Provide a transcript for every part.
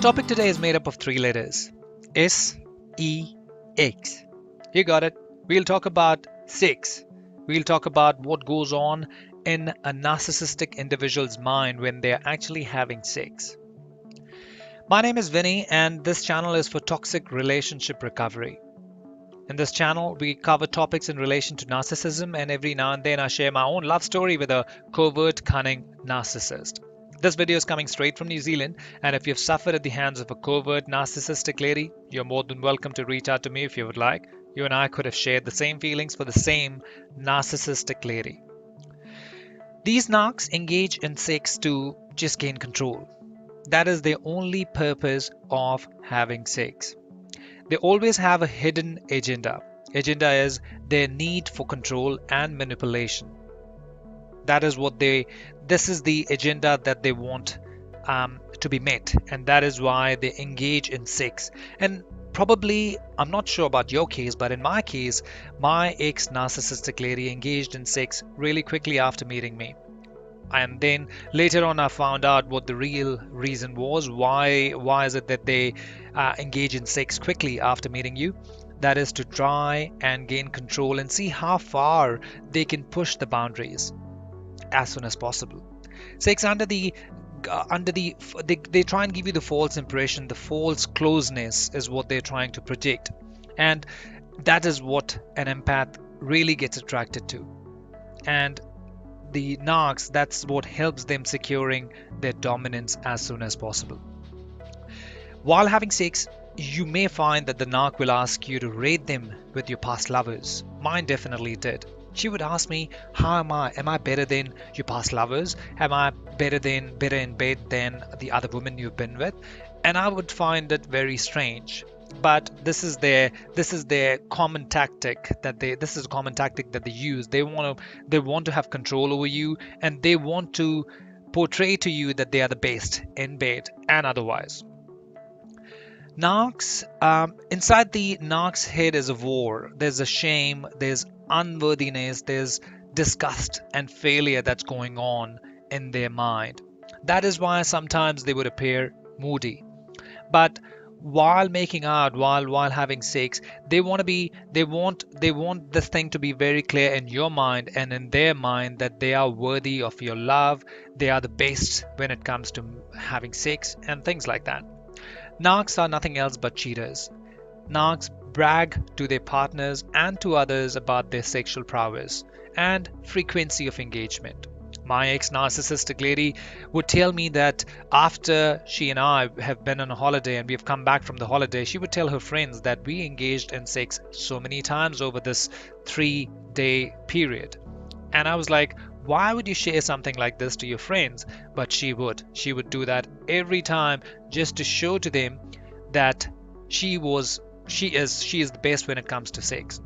topic today is made up of three letters: S, E, X. You got it. We'll talk about sex. We'll talk about what goes on in a narcissistic individual's mind when they're actually having sex. My name is Vinny, and this channel is for toxic relationship recovery. In this channel, we cover topics in relation to narcissism, and every now and then I share my own love story with a covert, cunning narcissist. This video is coming straight from New Zealand, and if you've suffered at the hands of a covert, narcissistic lady, you're more than welcome to reach out to me if you would like. You and I could have shared the same feelings for the same narcissistic lady. These narcs engage in sex to just gain control. That is their only purpose of having sex. They always have a hidden agenda. Agenda is their need for control and manipulation. This is the agenda that they want to be met, and that is why they engage in sex. And probably, I'm not sure about your case, but in my case, my ex-narcissistic lady engaged in sex really quickly after meeting me. And then later on I found out what the real reason was. Why is it that they engage in sex quickly after meeting you? That is to try and gain control and see how far they can push the boundaries as soon as possible. Sex they try and give you the false impression, the false closeness is what they're trying to project, and that is what an empath really gets attracted to. And the narcs, that's what helps them securing their dominance as soon as possible. While having sex, you may find that the narc will ask you to rate them with your past lovers. Mine definitely did. She would ask me, how am I? Am I better than your past lovers? Am I better in bed than the other women you've been with? And I would find it very strange. But this is their common tactic that they use. They want to have control over you, and they want to portray to you that they are the best in bed and otherwise. Narcs, inside the narc's head is a war. There's a shame, there's unworthiness, there's disgust and failure that's going on in their mind. That is why sometimes they would appear moody. But while making out, while having sex, they want this thing to be very clear in your mind and in their mind that they are worthy of your love. They are the best when it comes to having sex and things like that. Narcs are nothing else but cheaters. Narcs brag to their partners and to others about their sexual prowess and frequency of engagement. My ex-narcissistic lady would tell me that after she and I have been on a holiday and we have come back from the holiday, she would tell her friends that we engaged in sex so many times over this 3-day period. And I was like, why would you share something like this to your friends? But she would do that every time, just to show to them that she is the best when it comes to sex.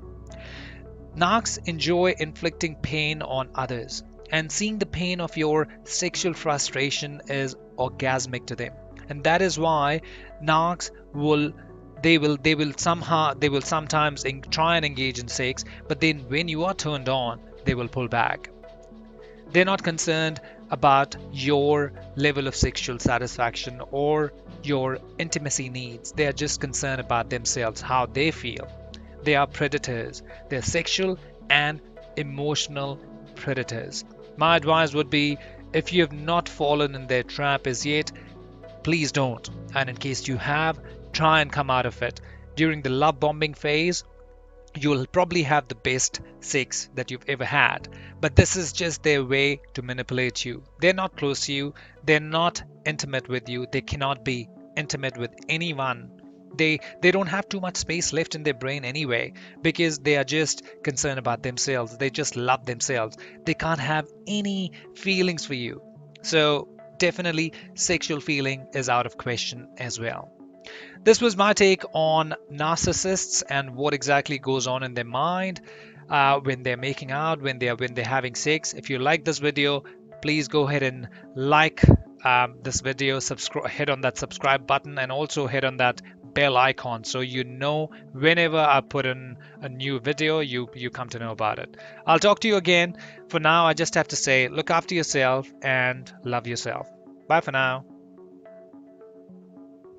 Narcs enjoy inflicting pain on others, and seeing the pain of your sexual frustration is orgasmic to them. And that is why narcs will sometimes try and engage in sex, but then when you are turned on, they will pull back. They're not concerned about your level of sexual satisfaction or your intimacy needs. They are just concerned about themselves, how they feel. They are predators. They're sexual and emotional predators. My advice would be, if you have not fallen in their trap as yet, please don't. And in case you have, try and come out of it. During the love bombing phase, you'll probably have the best sex that you've ever had. But this is just their way to manipulate you. They're not close to you. They're not intimate with you. They cannot be intimate with anyone. They don't have too much space left in their brain anyway, because they are just concerned about themselves. They just love themselves. They can't have any feelings for you. So definitely sexual feeling is out of question as well. This was my take on narcissists and what exactly goes on in their mind when they're making out, when they're having sex. If you like this video, please go ahead and like this video, hit on that subscribe button, and also hit on that bell icon so you know whenever I put in a new video, you come to know about it. I'll talk to you again. For now, I just have to say, look after yourself and love yourself. Bye for now.